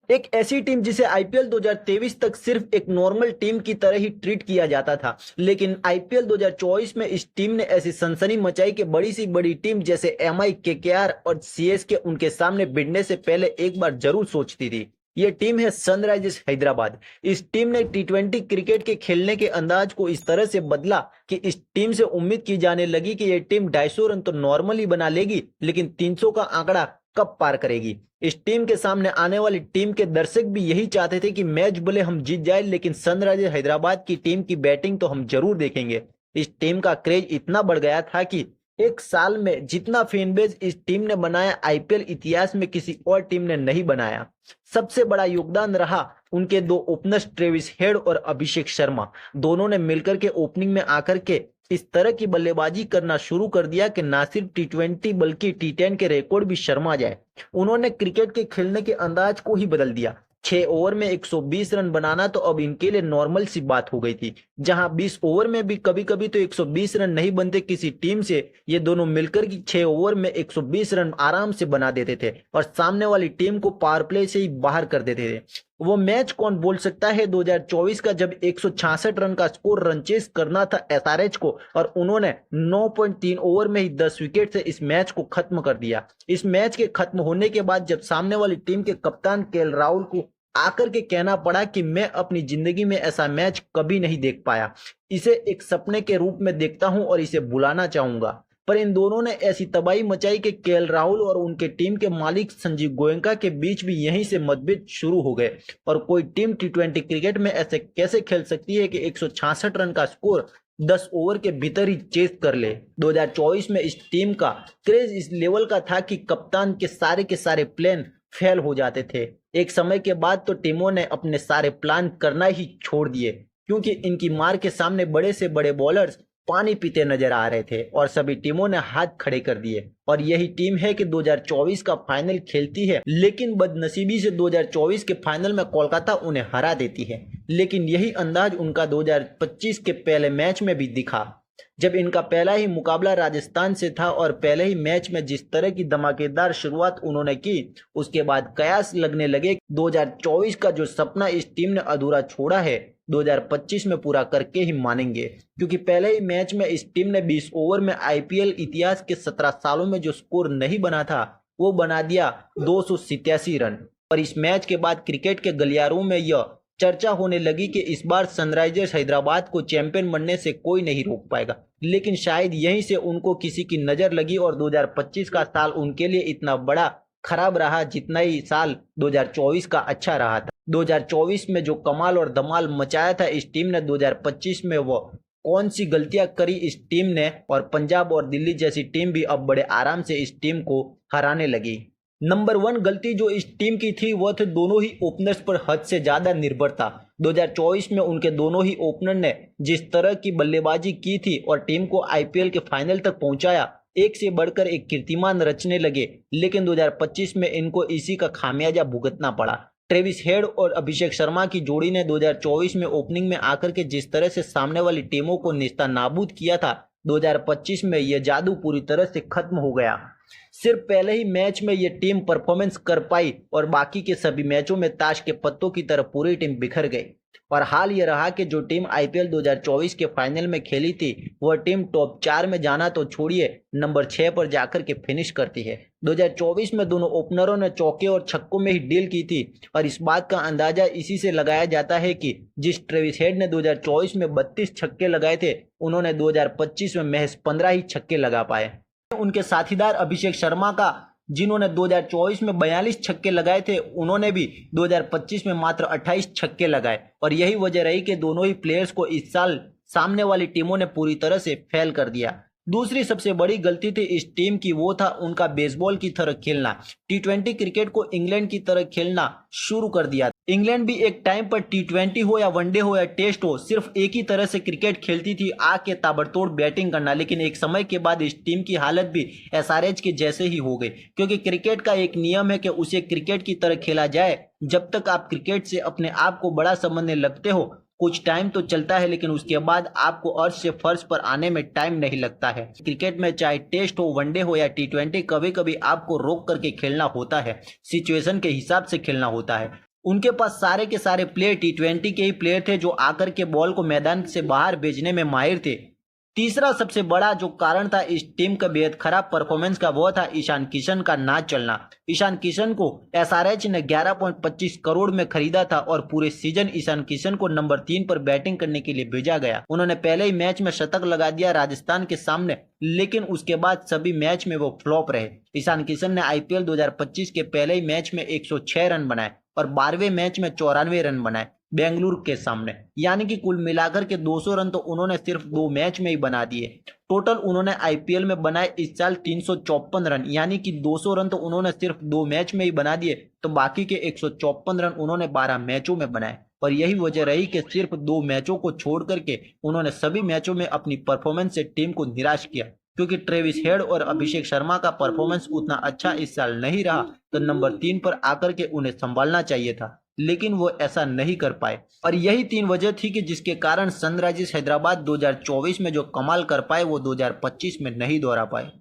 एक ऐसी टीम जिसे आईपीएल 2023 तक सिर्फ एक नॉर्मल टीम की तरह ही ट्रीट किया जाता था, लेकिन आईपीएल 2024 में इस टीम ने ऐसी सनसनी मचाई कि बड़ी सी बड़ी टीम जैसे एमआई, केकेआर और सीएसके उनके सामने भिड़ने से पहले एक बार जरूर सोचती थी। ये टीम है सनराइजर्स हैदराबाद। इस टीम ने टी20 क्रिकेट के खेलने के अंदाज को इस तरह से बदला कि इस टीम से उम्मीद की जाने लगी कि ये टीम 250 रन तो नॉर्मली बना लेगी, लेकिन 300 का आंकड़ा कब पार करेगी। इस टीम के सामने आने वाली टीम के दर्शक भी यही चाहते थे कि मैच भले हम जीत जाए, लेकिन सनराइजर्स हैदराबाद की टीम की बैटिंग तो हम जरूर देखेंगे। इस टीम का क्रेज इतना बढ़ गया था कि एक साल में जितना फैन बेस इस टीम ने बनाया, आईपीएल इतिहास में किसी और टीम ने नहीं बनाया। सबसे बड़ा योगदान रहा उनके दो ओपनर्स ट्रेविस हेड और अभिषेक शर्मा। दोनों ने मिलकर के ओपनिंग में आकर के इस तरह की बल्लेबाजी करना शुरू कर दिया कि ना सिर्फ टी20 बल्कि टी10 के रिकॉर्ड भी शर्मा जाए। उन्होंने क्रिकेट के खेलने के अंदाज को ही बदल दिया। 6 ओवर में 120 रन बनाना तो अब इनके लिए नॉर्मल सी बात हो गई थी। जहां 20 ओवर में भी कभी कभी तो 120 रन नहीं बनते किसी टीम से, ये दोनों मिलकर की 6 ओवर में 120 रन आराम से बना देते थे और सामने वाली टीम को पावर प्ले से ही बाहर कर देते थे। वो मैच कौन बोल सकता है 2024 का, जब 166 रन का स्कोर रन चेस करना था एसआरएच को और उन्होंने 9.3 ओवर में ही 10 विकेट से इस मैच को खत्म कर दिया। इस मैच के खत्म होने के बाद जब सामने वाली टीम के कप्तान केएल राहुल को आकर के कहना पड़ा कि मैं अपनी जिंदगी में ऐसा मैच कभी नहीं देख पाया, इसे एक सपने के रूप में देखता हूं और इसे बुलाना चाहूंगा। पर इन दोनों ने ऐसी तबाही मचाई कि केएल राहुल और उनके टीम के मालिक संजीव गोयनका के बीच भी यहीं से मतभेद शुरू हो गए। और कोई टीम टी20 क्रिकेट में ऐसे कैसे खेल सकती है कि 166 रन का स्कोर 10 ओवर के भीतर ही चेस कर ले। 2024 में इस टीम का क्रेज इस लेवल का था कि कप्तान के सारे प्लान फेल हो जाते थे। एक समय के बाद तो टीमों ने अपने सारे प्लान करना ही छोड़ दिए, क्योंकि इनकी मार के सामने बड़े से बड़े बॉलर्स पानी पीते नजर आ रहे थे और सभी टीमों ने हाथ खड़े कर दिए। और यही टीम है कि 2024 का फाइनल खेलती है, लेकिन बदनसीबी से 2024 के फाइनल में कोलकाता उन्हें हरा देती है। लेकिन यही अंदाज उनका 2025 के पहले मैच में भी दिखा, जब इनका पहला ही मुकाबला राजस्थान से था और पहले ही मैच में जिस तरह की धमाकेदार शुरुआत उन्होंने की, उसके बाद कयास लगने लगे 2024 का जो सपना इस टीम ने अधूरा छोड़ा है 2025 में पूरा करके ही मानेंगे। क्योंकि पहले ही मैच में इस टीम ने 20 ओवर में आईपीएल इतिहास के 17 सालों में जो स्कोर नहीं बना था वो बना दिया 287 रन। और इस मैच के बाद क्रिकेट के गलियारों में यह चर्चा होने लगी कि इस बार सनराइजर्स हैदराबाद को चैंपियन बनने से कोई नहीं रोक पाएगा। लेकिन शायद यहीं से उनको किसी की नजर लगी और 2025 का साल उनके लिए इतना बड़ा खराब रहा जितना ही साल 2024 का अच्छा रहा था। 2024 में जो कमाल और धमाल मचाया था इस टीम ने, 2025 में वो कौन सी गलतियां करी इस टीम ने, और पंजाब और दिल्ली जैसी टीम भी अब बड़े आराम से इस टीम को हराने लगी। नंबर 1 गलती जो इस टीम की थी वह थे दोनों ही ओपनर्स पर हद से ज्यादा निर्भरता। 2024 में उनके दोनों ही ओपनर ने जिस तरह की बल्लेबाजी की थी और टीम को आईपीएल के फाइनल तक पहुंचाया, एक से बढ़कर एक कीर्तिमान रचने लगे। लेकिन 2025 में इनको इसी का खामियाजा भुगतना पड़ा। ट्रेविस हेड और अभिषेक शर्मा की जोड़ी ने 2024 में ओपनिंग में आकर के जिस तरह से सामने वाली टीमों को नेस्ता नाबूद किया था, 2025 में यह जादू पूरी तरह से खत्म हो गया। सिर्फ पहले ही मैच में यह टीम परफॉर्मेंस कर पाई और बाकी के सभी मैचों में ताश के पत्तों की तरह पूरी टीम बिखर गई। और हाल ये रहा कि जो टीम आईपीएल 2024 के फाइनल में खेली थी वह टीम टॉप 4 में जाना तो छोड़िए, नंबर 6 पर जाकर के फिनिश करती है। 2024 में दोनों ओपनरों ने चौके और छक्कों में ही डील की थी और इस बात का अंदाजा इसी से लगाया जाता है कि जिस ट्रेविस हेड ने 2024 में 32 छक्के लगाए थे, उन्होंने 2025 में महज 15 ही छक्के लगा पाए। उनके साथीदार अभिषेक शर्मा का, जिन्होंने 2024 में 42 छक्के लगाए थे, उन्होंने भी 2025 में मात्र 28 छक्के लगाए। और यही वजह रही कि दोनों ही प्लेयर्स को इस साल सामने वाली टीमों ने पूरी तरह से फेल कर दिया। दूसरी सबसे बड़ी गलती थी इस टीम की, वो था उनका बेसबॉल की तरह खेलना। टी20 क्रिकेट को इंग्लैंड की तरह खेलना शुरू कर दिया। इंग्लैंड भी एक टाइम पर टी20 हो या वनडे हो या टेस्ट हो, सिर्फ एक ही तरह से क्रिकेट खेलती थी, आके ताबड़तोड़ बैटिंग करना। लेकिन एक समय के बाद इस टीम की हालत भी एसआरएच के जैसे ही हो गई, क्योंकि क्रिकेट का एक नियम है कि उसे क्रिकेट की तरह खेला जाए। जब तक आप क्रिकेट से अपने आप को बड़ा समझने लगते हो, कुछ टाइम तो चलता है, लेकिन उसके बाद आपको अर्श से फर्श पर आने में टाइम नहीं लगता है। क्रिकेट में चाहे टेस्ट हो, वनडे हो या टी20, कभी कभी आपको रोक करके खेलना होता है, सिचुएशन के हिसाब से खेलना होता है। उनके पास सारे के सारे प्लेयर टी20 के ही प्लेयर थे जो आकर के बॉल को मैदान से बाहर भेजने में माहिर थे। तीसरा सबसे बड़ा जो कारण था इस टीम का बेहद खराब परफॉर्मेंस का, वो था ईशान किशन का ना चलना। ईशान किशन को एसआरएच ने 11.25 करोड़ में खरीदा था और पूरे सीजन ईशान किशन को नंबर 3 पर बैटिंग करने के लिए भेजा गया। उन्होंने पहले ही मैच में शतक लगा दिया राजस्थान के सामने, लेकिन उसके बाद सभी मैच में वो फ्लॉप रहे। ईशान किशन ने आईपीएल 2025 के पहले ही मैच में 106 रन बनाए और 12वें मैच में 94 रन बनाए बेंगलुरु के सामने, यानी कि कुल मिलाकर के 200 रन तो उन्होंने सिर्फ 2 मैच में ही बना दिए। टोटल उन्होंने आईपीएल में बनाए इस साल 354 रन, यानी कि 200 रन तो उन्होंने सिर्फ 2 मैच में ही बना दिए, तो बाकी के 154 रन उन्होंने 12 मैचों में बनाए। और यही वजह रही कि सिर्फ 2 मैचों को छोड़ करके उन्होंने सभी मैचों में अपनी परफॉर्मेंस से टीम को निराश किया, क्योंकि ट्रेविस हेड और अभिषेक शर्मा का परफॉर्मेंस उतना अच्छा इस साल नहीं रहा, तो नंबर 3 पर आकर के उन्हें संभालना चाहिए था, लेकिन वो ऐसा नहीं कर पाए। और यही 3 वजह थी कि जिसके कारण सनराइजर्स हैदराबाद 2024 में जो कमाल कर पाए वो 2025 में नहीं दोहरा पाए।